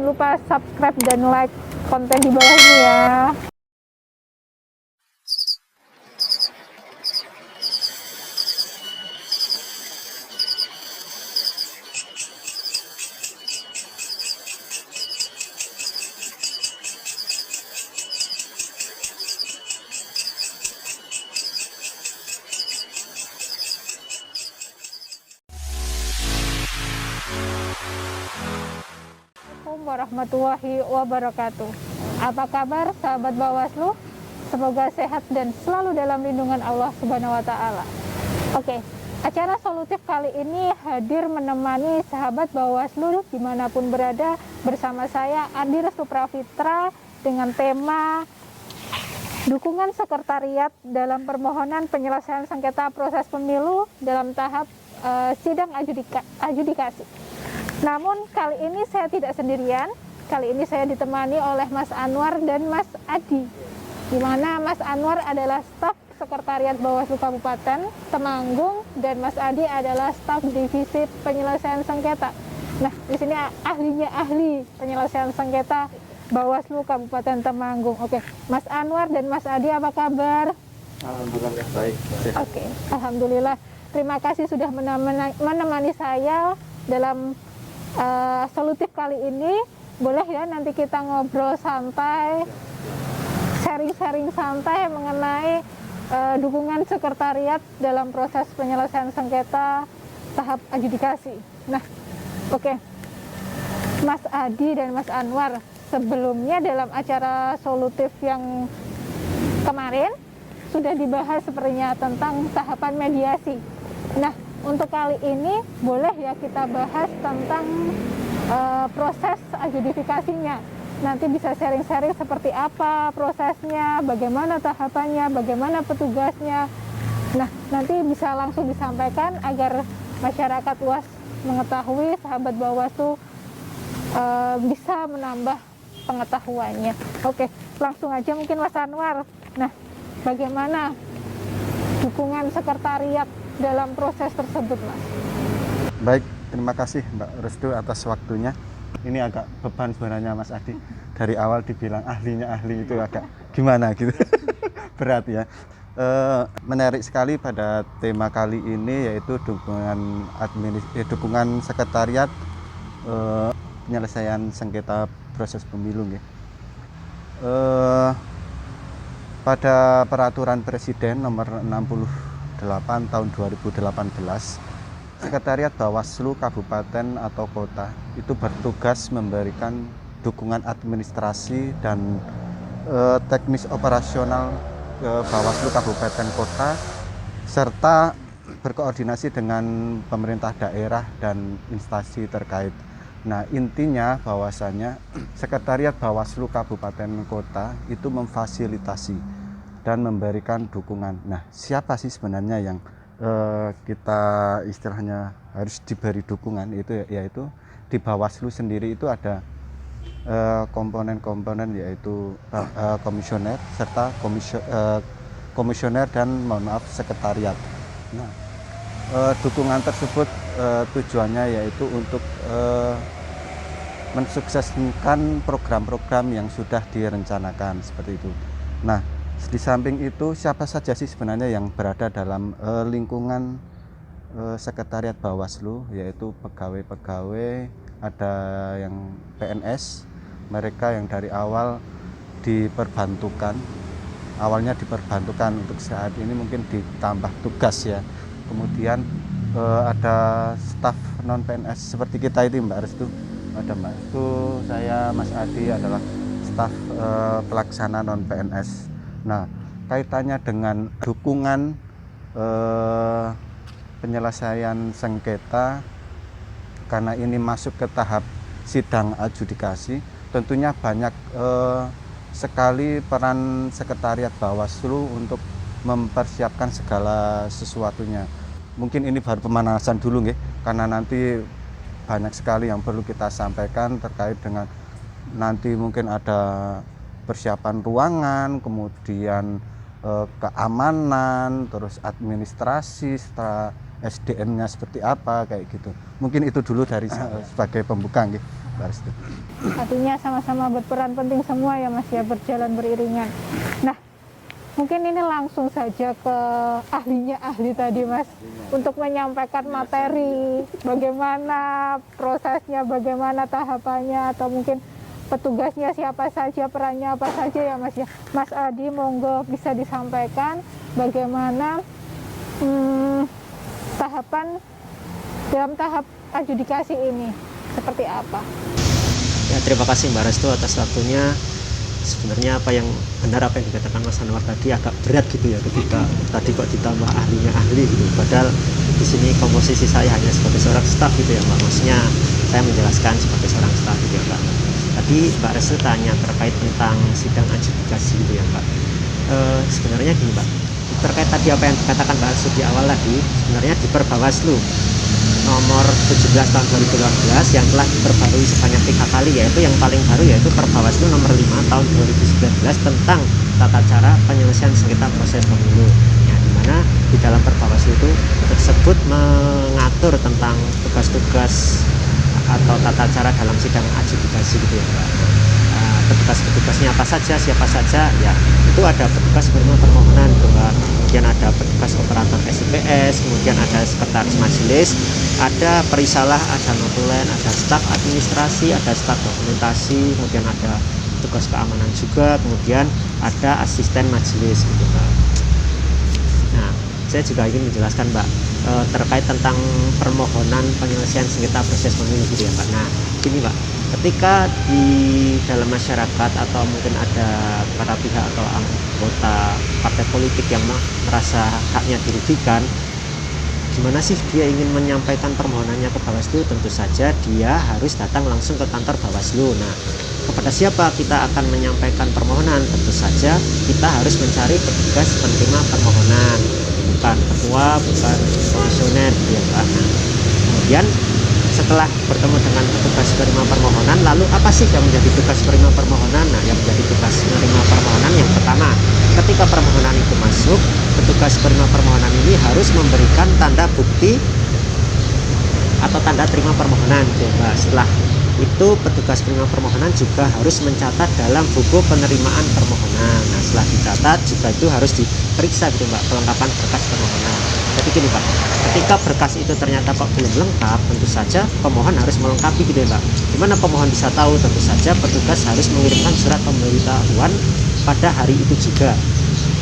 jangan lupa subscribe dan like konten di bawah ini ya. Assalamualaikum warahmatullahi wabarakatuh. Apa kabar sahabat Bawaslu? Semoga sehat dan selalu dalam lindungan Allah Subhanahu wa Ta'ala. Oke, acara solutif kali ini hadir menemani sahabat Bawaslu dimanapun berada bersama saya Adi Restu Pravitra dengan tema dukungan sekretariat dalam permohonan penyelesaian sengketa proses pemilu dalam tahap sidang adjudikasi. Namun kali ini saya tidak sendirian, kali ini saya ditemani oleh Mas Anwar dan Mas Adi, di mana Mas Anwar adalah staf sekretariat Bawaslu Kabupaten Temanggung dan Mas Adi adalah staf divisi penyelesaian sengketa. Nah, di sini ahli penyelesaian sengketa Bawaslu Kabupaten Temanggung. Oke, Mas Anwar dan Mas Adi apa kabar? Alhamdulillah baik. Oke, alhamdulillah. Terima kasih sudah menemani saya dalam solutif kali ini. Boleh ya nanti kita ngobrol santai, sharing-sharing santai mengenai dukungan sekretariat dalam proses penyelesaian sengketa tahap adjudikasi. Nah, oke. Mas Adi dan Mas Anwar, sebelumnya dalam acara solutif yang kemarin sudah dibahas sepertinya tentang tahapan mediasi. Nah, untuk kali ini boleh ya kita bahas tentang proses adjudifikasinya. Nanti bisa sharing-sharing seperti apa prosesnya, bagaimana tahapannya, bagaimana petugasnya. Nah, nanti bisa langsung disampaikan agar masyarakat luas mengetahui, sahabat Bawaslu bisa menambah pengetahuannya. Oke, langsung aja mungkin Mas Anwar. Nah, bagaimana dukungan sekretariat dalam proses tersebut, Mas? Baik, terima kasih Mbak Restu atas waktunya. Ini agak beban sebenarnya Mas Adi. Dari awal dibilang ahlinya ahli itu agak gimana gitu. Berat ya. Menarik sekali pada tema kali ini yaitu dukungan sekretariat penyelesaian sengketa proses pemilu. Pada peraturan Presiden nomor 68 tahun 2018, Sekretariat Bawaslu Kabupaten atau Kota itu bertugas memberikan dukungan administrasi dan teknis operasional ke Bawaslu Kabupaten Kota serta berkoordinasi dengan pemerintah daerah dan instansi terkait. Nah, intinya bahwasanya Sekretariat Bawaslu Kabupaten Kota itu memfasilitasi dan memberikan dukungan. Nah, siapa sih sebenarnya yang kita istilahnya harus diberi dukungan itu, yaitu di Bawaslu sendiri itu ada komponen-komponen yaitu komisioner serta komisioner dan sekretariat. Nah, dukungan tersebut tujuannya yaitu untuk mensukseskan program-program yang sudah direncanakan seperti itu. Nah, di samping itu siapa saja sih sebenarnya yang berada dalam lingkungan sekretariat Bawaslu, yaitu pegawai-pegawai, ada yang PNS, mereka yang dari awal awalnya diperbantukan untuk saat ini mungkin ditambah tugas ya. Kemudian ada staf non PNS seperti kita itu Mbak Restu, ada Mbak Restu, saya Mas Adi adalah staf pelaksana non PNS. Nah, kaitannya dengan dukungan penyelesaian sengketa karena ini masuk ke tahap sidang adjudikasi, tentunya banyak sekali peran sekretariat Bawaslu untuk mempersiapkan segala sesuatunya. Mungkin ini baru pemanasan dulu nggih, karena nanti banyak sekali yang perlu kita sampaikan terkait dengan nanti mungkin ada persiapan ruangan, kemudian keamanan, terus administrasi, setelah SDM-nya seperti apa kayak gitu. Mungkin itu dulu dari sebagai pembuka nggih. Mbak Restu. Artinya sama-sama berperan penting semua ya Mas ya, berjalan beriringan. Nah, mungkin ini langsung saja ke ahlinya ahli tadi Mas, untuk menyampaikan materi, bagaimana prosesnya, bagaimana tahapannya, atau mungkin petugasnya siapa saja, perannya apa saja ya Mas ya. Mas Adi, monggo bisa disampaikan bagaimana tahapan dalam tahap adjudikasi ini seperti apa? Ya, terima kasih Mbak Restu atas waktunya. Sebenarnya apa yang benar apa yang dikatakan Mas Anwar tadi agak berat gitu ya, ketika tadi kok ditambah ahlinya ahli gitu. Padahal di sini komposisi saya hanya sebagai seorang staf gitu ya Mbak. Maksudnya saya menjelaskan sebagai seorang staf gitu ya Mbak. Tadi Mbak Restu tanya terkait tentang sidang adjudikasi gitu ya Mbak. Sebenarnya gini Mbak, terkait tadi apa yang dikatakan Mbak Restu di awal tadi, sebenarnya di Perbawaslu nomor 17 tahun 2018 yang telah diperbarui sebanyak 3 kali, yaitu yang paling baru yaitu Perbawaslu nomor 5 tahun 2019 tentang tata cara penyelesaian sengketa proses pemilu, ya, dimana di dalam Perbawaslu itu tersebut mengatur tentang tugas-tugas atau tata cara dalam sidang adjudikasi gitu ya Pak. Petugas-petugasnya apa saja, siapa saja, ya itu ada petugas penerima permohonan gitu, Pak. Kemudian ada petugas operator SIPS, kemudian ada sekretaris majelis, ada perisalah, ada notulen, ada staf administrasi, ada staf dokumentasi, kemudian ada petugas keamanan juga, kemudian ada asisten majelis gitu Pak. Nah, saya juga ingin menjelaskan Mbak terkait tentang permohonan penyelesaian sengketa proses pemilu gitu ya Pak. Nah, gini Pak, ketika di dalam masyarakat atau mungkin ada para pihak atau anggota partai politik yang merasa haknya dirugikan, gimana sih dia ingin menyampaikan permohonannya ke Bawaslu? Tentu saja dia harus datang langsung ke kantor Bawaslu. Nah, kepada siapa kita akan menyampaikan permohonan? Tentu saja kita harus mencari petugas penerima permohonan, bukan ketua, bukan komisioner ya Pak. Nah, kemudian setelah bertemu dengan petugas penerima permohonan, lalu apa sih yang menjadi tugas penerima permohonan? Nah, yang menjadi tugas penerima permohonan yang pertama, ketika permohonan itu masuk, petugas penerima permohonan ini harus memberikan tanda bukti atau tanda terima permohonan. Coba setelah itu petugas penerima permohonan juga harus mencatat dalam buku penerimaan permohonan. Nah, setelah dicatat juga itu harus diperiksa gitu Mbak, kelengkapan berkas permohonan. Jadi gini Pak, ketika berkas itu ternyata Pak belum lengkap, tentu saja pemohon harus melengkapi gitu ya Pak. Gimana pemohon bisa tahu? Tentu saja petugas harus mengirimkan surat pemberitahuan pada hari itu juga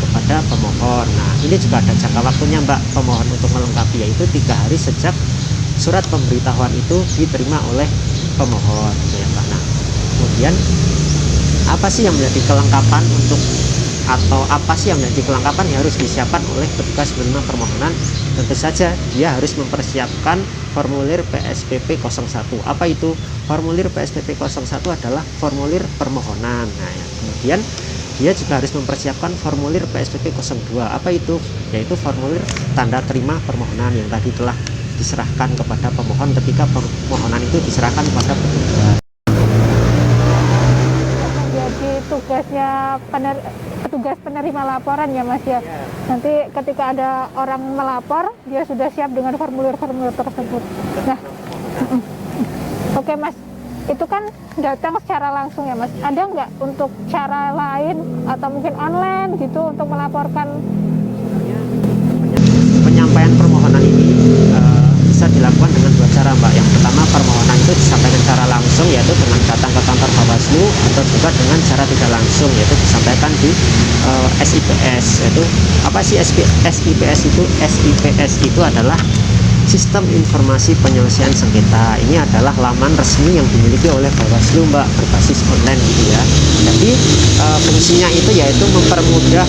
kepada pemohon. Nah, ini juga ada jangka waktunya Mbak, pemohon untuk melengkapi, yaitu 3 hari sejak surat pemberitahuan itu diterima oleh pemohon gitu ya Pak. Nah, kemudian apa sih yang menjadi kelengkapan untuk atau apa sih yang menjadi kelengkapan yang harus disiapkan oleh petugas penerima permohonan? Tentu saja dia harus mempersiapkan formulir PSPP 01. Apa itu? Formulir PSPP 01 adalah formulir permohonan. Nah, ya. Kemudian dia juga harus mempersiapkan formulir PSPP 02. Apa itu? Yaitu formulir tanda terima permohonan yang tadi telah diserahkan kepada pemohon ketika permohonan itu diserahkan kepada petugas. Jadi tugasnya petugas penerima laporan ya Mas ya. Nanti ketika ada orang melapor, dia sudah siap dengan formulir-formulir tersebut. Nah, oke Mas, itu kan datang secara langsung ya Mas. Ada nggak untuk cara lain atau mungkin online gitu untuk melaporkan? Penyampaian permohonan ini bisa dilakukan dengan 2 cara Mbak. Yang pertama, permohonan itu disampaikan secara langsung, yaitu dengan datang ke kantor Bawaslu, atau juga dengan cara tidak langsung, yaitu disampaikan di SIPS. Yaitu apa sih SIPS itu? SIPS itu adalah Sistem Informasi Penyelesaian Sengketa. Ini adalah laman resmi yang dimiliki oleh Bawaslu Mbak, berbasis online gitu ya. Jadi fungsinya itu yaitu mempermudah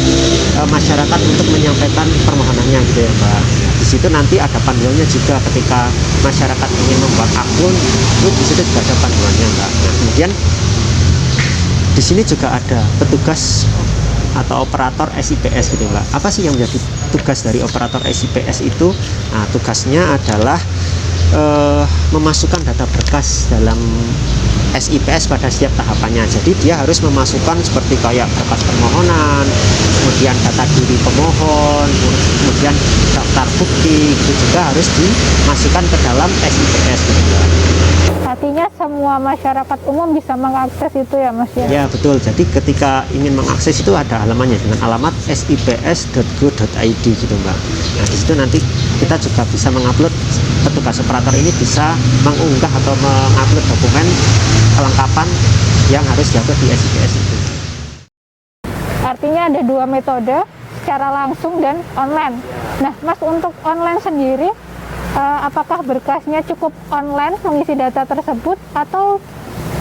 masyarakat untuk menyampaikan permohonannya gitu ya Mbak. Di situ nanti ada panduannya juga ketika masyarakat ingin membuat akun, itu di situ juga ada panduannya Mbak. Nah, kemudian di sini juga ada petugas atau operator SIPS gitu Mbak. Apa sih yang menjadi tugas dari operator SIPS itu? Nah, tugasnya adalah memasukkan data berkas dalam SIPS pada setiap tahapannya. Jadi dia harus memasukkan seperti kayak berkas permohonan, kemudian data diri pemohon, kemudian daftar bukti, itu juga harus dimasukkan ke dalam SIPS gitu Mbak. Artinya semua masyarakat umum bisa mengakses itu ya Mas ya? Ya betul, jadi ketika ingin mengakses itu ada halamannya dengan alamat sips.go.id gitu Mbak. Nah di situ nanti kita juga bisa mengupload, petugas operator ini bisa mengunggah atau mengupload dokumen kelengkapan yang harus diupload di SIPS itu. Artinya ada dua metode, secara langsung dan online. Nah Mas, untuk online sendiri, apakah berkasnya cukup online mengisi data tersebut atau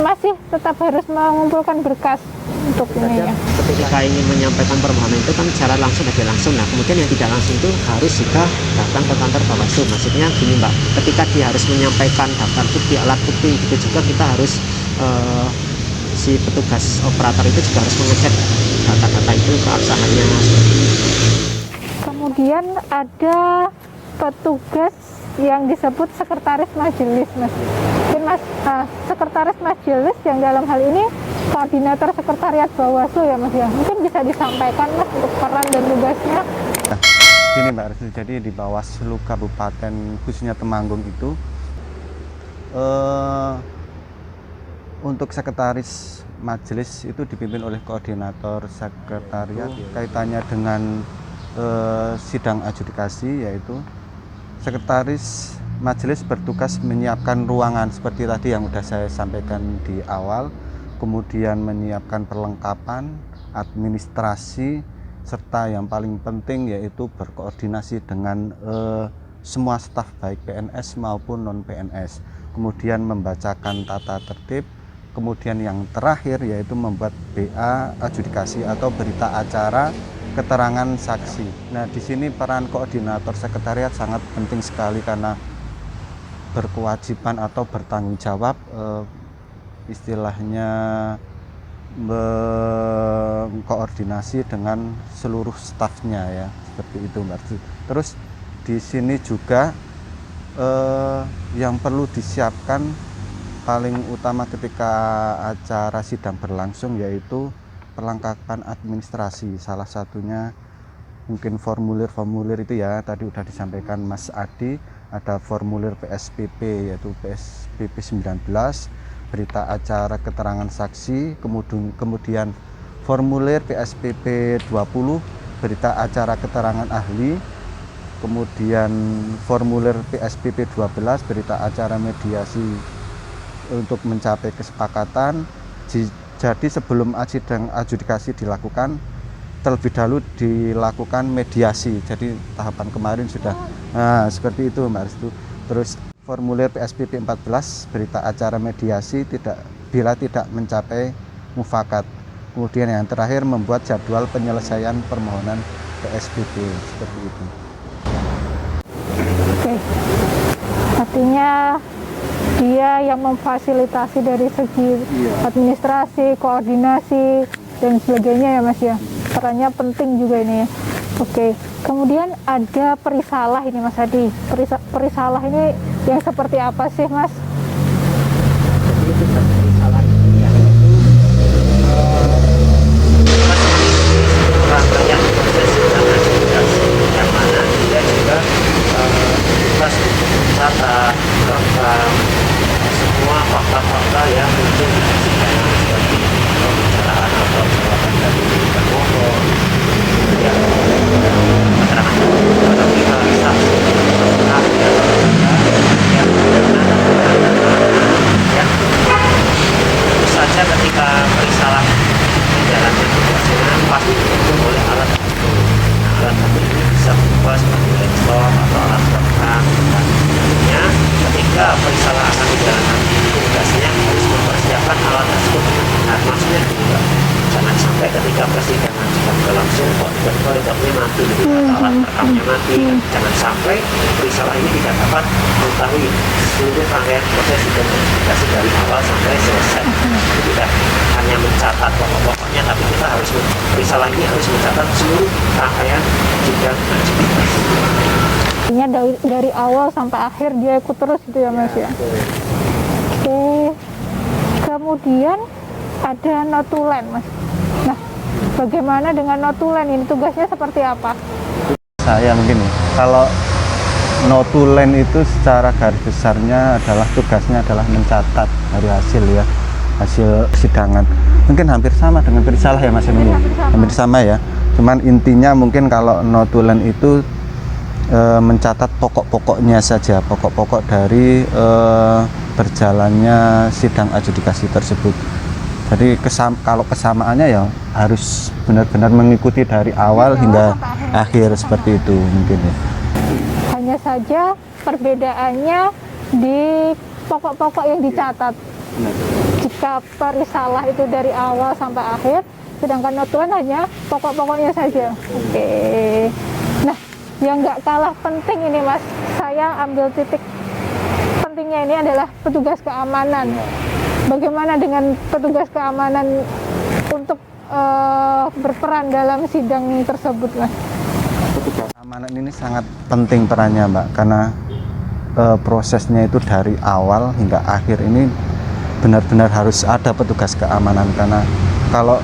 masih tetap harus mengumpulkan berkas untuk ini ya? Ketika ingin menyampaikan permohonan itu kan secara langsung dan tidak langsung. Nah kemudian yang tidak langsung itu harus juga datang ke kantor Bawaslu. Maksudnya gini Mbak, ketika dia harus menyampaikan daftar bukti, alat bukti, itu juga kita harus si petugas operator itu juga harus mengecek data-data itu keabsahannya. Kemudian ada petugas yang disebut sekretaris majelis Mas. Mungkin Mas, sekretaris majelis yang dalam hal ini koordinator sekretariat Bawaslu ya Mas ya. Mungkin bisa disampaikan Mas untuk peran dan tugasnya. Nah, gini Mbak Restu, jadi di Bawaslu Kabupaten khususnya Temanggung itu untuk sekretaris majelis itu dipimpin oleh koordinator sekretariat. Kaitannya dengan sidang adjudikasi, yaitu sekretaris majelis bertugas menyiapkan ruangan seperti tadi yang sudah saya sampaikan di awal, kemudian menyiapkan perlengkapan, administrasi, serta yang paling penting yaitu berkoordinasi dengan semua staf baik PNS maupun non PNS, kemudian membacakan tata tertib, kemudian yang terakhir yaitu membuat BA adjudikasi atau berita acara keterangan saksi. Nah, di sini peran koordinator sekretariat sangat penting sekali karena berkewajiban atau bertanggung jawab istilahnya mengkoordinasi dengan seluruh stafnya ya, seperti itu Mbak. Terus di sini juga yang perlu disiapkan paling utama ketika acara sidang berlangsung yaitu perlengkapan administrasi. Salah satunya mungkin formulir-formulir itu ya, tadi sudah disampaikan Mas Adi, ada formulir PSPP yaitu PSPP 19, berita acara keterangan saksi, kemudian formulir PSPP 20, berita acara keterangan ahli, kemudian formulir PSPP 12, berita acara mediasi untuk mencapai kesepakatan. Jadi sebelum sidang adjudikasi dilakukan, terlebih dahulu dilakukan mediasi. Jadi tahapan kemarin sudah seperti itu Mbak Restu. Terus formulir PSPP 14, berita acara mediasi bila tidak mencapai mufakat. Kemudian yang terakhir membuat jadwal penyelesaian permohonan PSPP, seperti itu. Oke. Artinya dia yang memfasilitasi dari segi administrasi, koordinasi, dan sebagainya ya Mas ya. Perannya penting juga ini ya. Oke. Kemudian ada perisalah ini Mas Adi. Perisalah ini yang seperti apa sih Mas? Jadi itu perisalah ini ya, rangkaian proses sidang adjudikasi yang mana dia juga tugas mencatat, merekam semua fakta-fakta yang muncul di persidangan seperti pembicaraan atau jawaban dari termohon, kemudian keterangan dari pihak saksi, ahli atau yang tentu saja ketika perisalah menjalankan tugasnya pasti didukung oleh alat bukti. Alat bukti ini bisa berupa seperti laptop atau alat rekam. Artinya ketika perisalah akan menjalankan tugasnya harus mempersiapkan alat tersebut. Nah, maksudnya juga jangan sampai ketika persidangan sedang berlangsung kok tiba-tiba laptopnya mati, alat rekamnya mati. Jangan sampai perisalah ini tidak dapat mengetahui seluruh rangkaian proses sidang adjudikasi dari awal sampai selesai. Tidak hanya mencatat pokok-pokoknya, tapi kita harus perisalah ini harus mencatat seluruh rangkaian sidang adjudikasi. Artinya dari awal sampai akhir dia ikut terus gitu ya Mas ya. Oke. Kemudian ada notulen Mas. Nah, bagaimana dengan notulen ini, tugasnya seperti apa? Saya mungkin kalau notulen itu secara garis besarnya adalah tugasnya adalah mencatat dari hasil ya, hasil persidangan. Mungkin hampir sama dengan perisalah ya Mas Emil. Hampir sama ya. Cuman intinya mungkin kalau notulen itu mencatat pokok-pokoknya saja, pokok-pokok dari berjalannya sidang adjudikasi tersebut. Jadi kalau kesamaannya ya harus benar-benar mengikuti dari awal hingga akhir seperti itu mungkin ya. Hanya saja perbedaannya di pokok-pokok yang dicatat. Jika perisalah itu dari awal sampai akhir, sedangkan notulen hanya pokok-pokoknya saja. Oke. Nah, yang nggak kalah penting ini Mas, saya ambil titik pentingnya ini adalah petugas keamanan. Bagaimana dengan petugas keamanan untuk berperan dalam sidang tersebut, Mas? Petugas keamanan ini sangat penting perannya, Mbak, karena prosesnya itu dari awal hingga akhir ini benar-benar harus ada petugas keamanan, karena kalau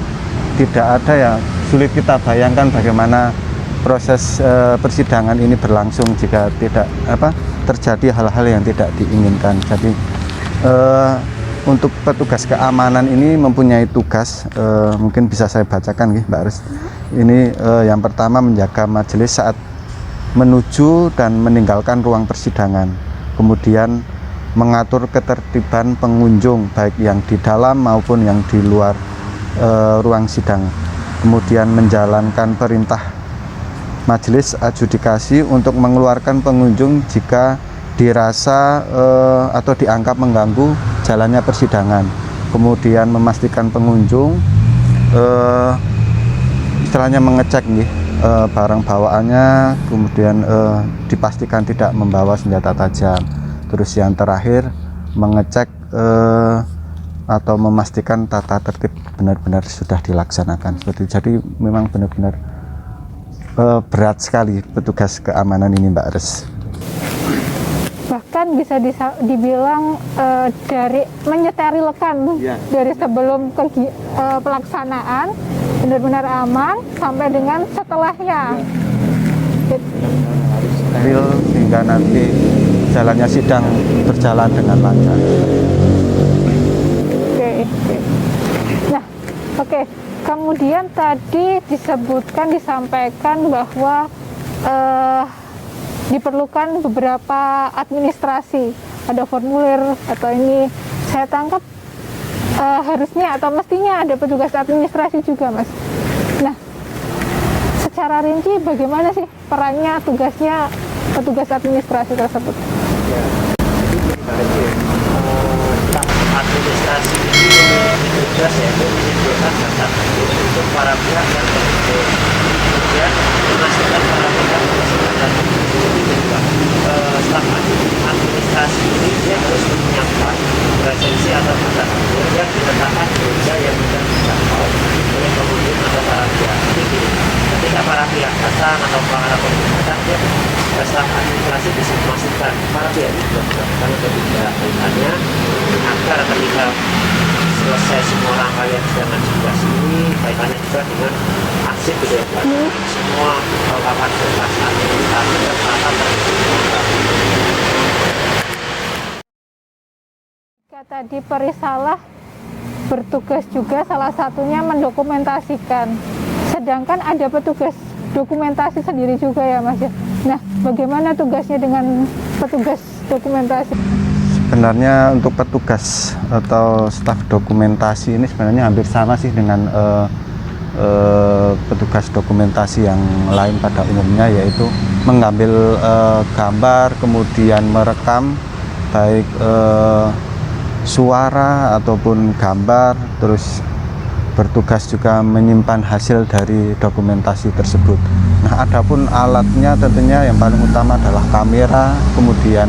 tidak ada ya sulit kita bayangkan bagaimana proses persidangan ini berlangsung jika tidak terjadi hal-hal yang tidak diinginkan. Jadi untuk petugas keamanan ini mempunyai tugas, mungkin bisa saya bacakan Mbak Aris. Ini yang pertama menjaga majelis saat menuju dan meninggalkan ruang persidangan, kemudian mengatur ketertiban pengunjung baik yang di dalam maupun yang di luar ruang sidang, kemudian menjalankan perintah majelis adjudikasi untuk mengeluarkan pengunjung jika dirasa atau dianggap mengganggu jalannya persidangan, kemudian memastikan pengunjung istilahnya mengecek barang bawaannya, kemudian dipastikan tidak membawa senjata tajam. Terus yang terakhir mengecek atau memastikan tata tertib benar-benar sudah dilaksanakan. Seperti itu. Jadi memang benar-benar berat sekali petugas keamanan ini, Mbak Aris. Bahkan bisa dibilang dari menyeterilekan dari sebelum pelaksanaan benar-benar aman sampai dengan setelahnya. Harus steril sehingga nanti jalannya sidang berjalan dengan lancar. Nah, oke. Kemudian tadi disampaikan bahwa diperlukan beberapa administrasi, ada formulir atau ini saya tangkap harusnya atau mestinya ada petugas administrasi juga, Mas. Nah, secara rinci bagaimana sih perannya, tugasnya petugas administrasi tersebut? Administrasi ini memiliki tugas yaitu menyediakan data untuk para pihak yang terkait, kemudian memastikan para pihak melaksanakan staf administrasi ini dia harus menyiapkan presensi atau data yang diletakkan gereja yang sudah dijangkau oleh pengunjung atau para pihak. Jadi ketika para pihak datang atau para pengunjung datang, dia staf administrasi bisa memastikan para pihak itu sudah melakukan atau tidak kaitannya, agar ketika selesai semua rangkaian sidang adjudikasi ini kaitannya juga dengan aksi budaya semua kapan berkas administrasi dan tata tertib. Tadi perisalah bertugas juga salah satunya mendokumentasikan, sedangkan ada petugas dokumentasi sendiri juga ya Mas ya. Nah, bagaimana tugasnya dengan petugas dokumentasi? Sebenarnya untuk petugas atau staf dokumentasi ini sebenarnya hampir sama sih dengan petugas dokumentasi yang lain pada umumnya, yaitu mengambil gambar, kemudian merekam baik suara ataupun gambar, terus bertugas juga menyimpan hasil dari dokumentasi tersebut. Nah, adapun alatnya tentunya yang paling utama adalah kamera, kemudian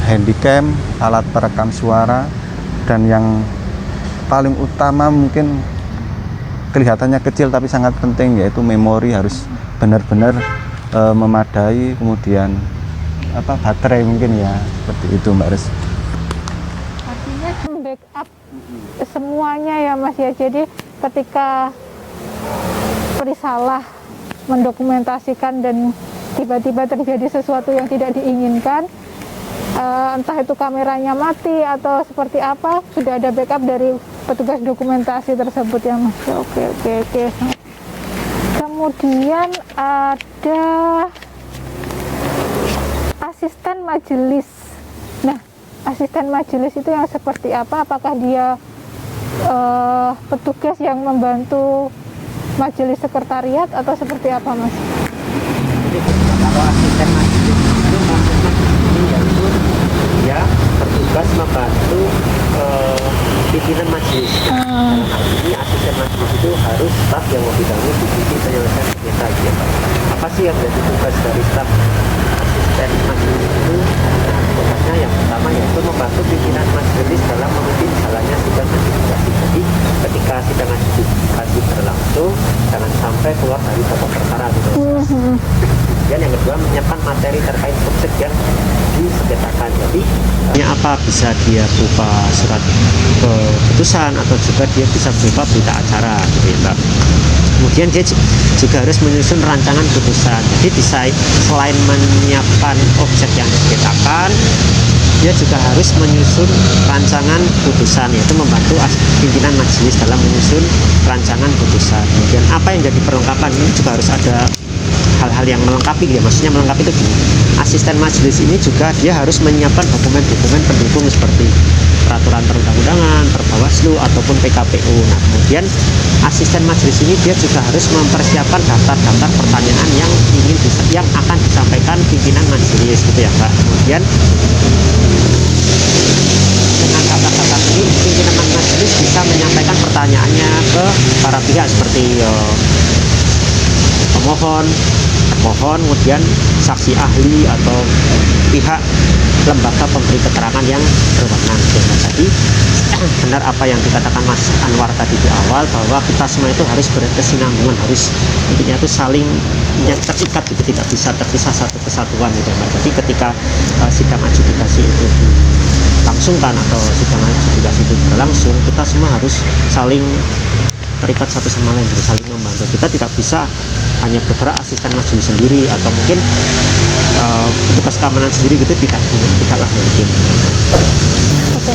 handycam, alat perekam suara, dan yang paling utama mungkin kelihatannya kecil tapi sangat penting yaitu memori harus benar-benar memadai, kemudian baterai mungkin ya, seperti itu Mbak Res. Artinya backup semuanya ya Mas ya. Jadi ketika perisalah mendokumentasikan dan tiba-tiba terjadi sesuatu yang tidak diinginkan, entah itu kameranya mati atau seperti apa, sudah ada backup dari petugas dokumentasi tersebut ya Mas. Oke. Kemudian ada asisten majelis. Nah, asisten majelis itu yang seperti apa? Apakah dia petugas yang membantu majelis sekretariat atau seperti apa Mas? Jadi kalau asisten majelis itu maksudnya ini yaitu dia bertugas membantu pimpinan majelis. Dalam hal ini asisten majelis itu harus staf yang membidangi divisi penyelesaian sengketa gitu ya Pak. Apa sih yang jadi tugas dari staf asisten majelis itu? Tugasnya yang pertama yaitu membantu pimpinan majelis dalam memimpin jalannya sidang adjudikasi. Jadi ketika sidang adjudikasi berlangsung, jangan sampai keluar dari pokok perkara gitu. Dan yang kedua, menyiapkan materi terkait subjek yang disengketakan. Jadi apa bisa dia berupa surat keputusan atau juga dia bisa berupa berita acara gitu ya Mbak. Kemudian dia juga harus menyusun rancangan putusan. Jadi selain menyiapkan objek yang disengketakan, dia juga harus menyusun rancangan putusan, yaitu membantu pimpinan majelis dalam menyusun rancangan putusan. Kemudian apa yang jadi perlengkapan ini juga harus ada hal-hal yang melengkapi ya, maksudnya melengkapi itu gini. Asisten majelis ini juga dia harus menyiapkan dokumen-dokumen pendukung seperti peraturan perundang-undangan, perbawaslu ataupun PKPU. Nah, kemudian asisten majelis ini dia juga harus mempersiapkan daftar-daftar pertanyaan yang akan disampaikan pimpinan majelis gitu ya Mbak. Kemudian dengan daftar-daftar ini pimpinan majelis bisa menyampaikan pertanyaannya ke para pihak seperti pemohon, kemudian saksi ahli atau pihak lembaga pemberi keterangan yang berwenang. Jadi benar apa yang dikatakan Mas Anwar tadi di awal, bahwa kita semua itu harus berkesinambungan, harus intinya itu saling terikat gitu, tidak bisa terpisah satu kesatuan gitu Mbak. Jadi ketika sidang adjudikasi itu dilangsungkan atau sidang adjudikasi itu berlangsung, kita semua harus saling terikat satu sama lain, harus saling membantu. Kita tidak bisa hanya bergerak asisten majelis sendiri atau mungkin petugas keamanan sendiri gitu, tidaklah mungkin. Oke.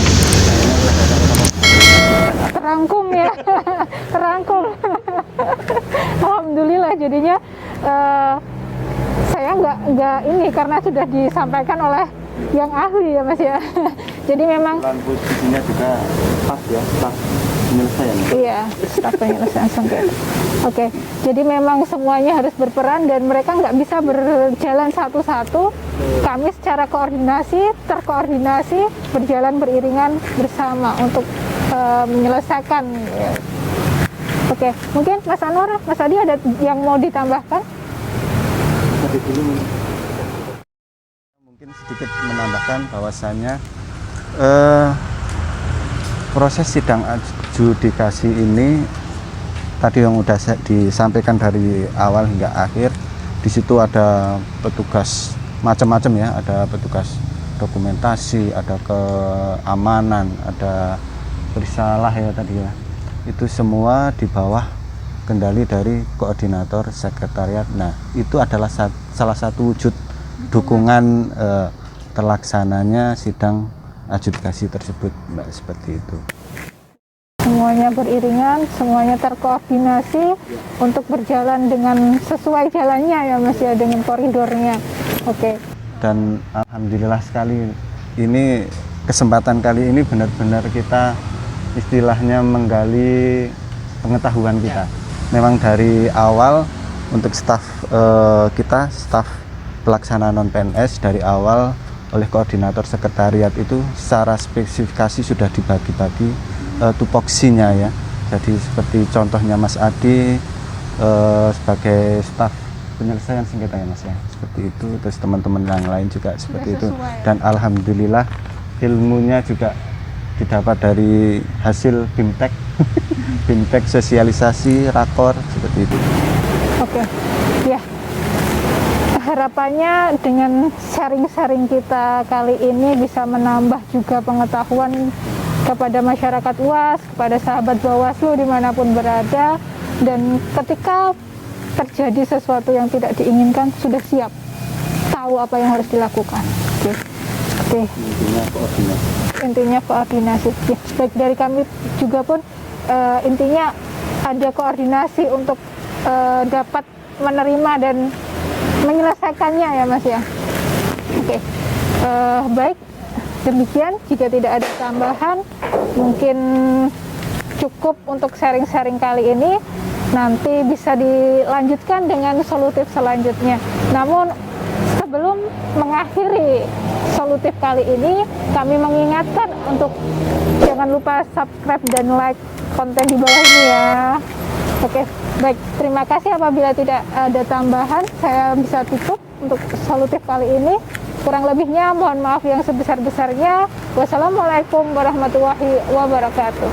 Terangkum ya, terangkum. Alhamdulillah jadinya saya nggak ini karena sudah disampaikan oleh yang ahli ya Mas ya. Jadi memang posisinya juga pas ya, staf penyelesaian. Iya, staf penyelesaian sengketa. Oke, jadi memang semuanya harus berperan dan mereka nggak bisa berjalan satu-satu. Kami secara terkoordinasi, berjalan beriringan bersama untuk menyelesaikan. Ya. Oke, mungkin Mas Anwar, Mas Adi ada yang mau ditambahkan? Mungkin sedikit menambahkan bahwasannya proses sidang adjudikasi ini tadi yang sudah disampaikan dari awal hingga akhir, di situ ada petugas macam-macam ya, ada petugas dokumentasi, ada keamanan, ada perisalah ya tadi ya. Itu semua di bawah kendali dari koordinator sekretariat. Nah, itu adalah salah satu wujud dukungan terlaksananya sidang adjudikasi tersebut, Mbak, seperti itu. Semuanya beriringan, semuanya terkoordinasi untuk berjalan dengan sesuai jalannya ya Mas ya, dengan koridornya. Oke. Dan alhamdulillah sekali, ini kesempatan kali ini benar-benar kita istilahnya menggali pengetahuan kita. Memang dari awal untuk staf kita, staf pelaksana non-PNS dari awal oleh koordinator sekretariat itu secara spesifikasi sudah dibagi-bagi tupoksinya ya. Jadi seperti contohnya Mas Adi sebagai staf penyelesaian sengketa ya Mas ya, seperti itu. Terus teman-teman yang lain juga seperti itu. Dan alhamdulillah ilmunya juga didapat dari hasil BIMTEK BIMTEK sosialisasi rakor seperti itu. Oke, ya. Harapannya dengan sharing-sharing kita kali ini bisa menambah juga pengetahuan kepada masyarakat UAS, kepada sahabat Bawaslu dimanapun berada, dan ketika terjadi sesuatu yang tidak diinginkan sudah siap tahu apa yang harus dilakukan. Oke. Oke. Intinya koordinasi. Intinya koordinasi. Ya, baik dari kami juga pun intinya ada koordinasi untuk dapat menerima dan menyelesaikannya ya Mas ya. Oke. Baik, demikian. Jika tidak ada tambahan, mungkin cukup untuk sharing-sharing kali ini. Nanti bisa dilanjutkan dengan solutif selanjutnya. Namun sebelum mengakhiri solutif kali ini, kami mengingatkan untuk jangan lupa subscribe dan like konten di bawah ini ya. Oke, baik. Terima kasih. Apabila tidak ada tambahan, saya bisa tutup untuk solutif kali ini. Kurang lebihnya mohon maaf yang sebesar-besarnya. Wassalamualaikum warahmatullahi wabarakatuh.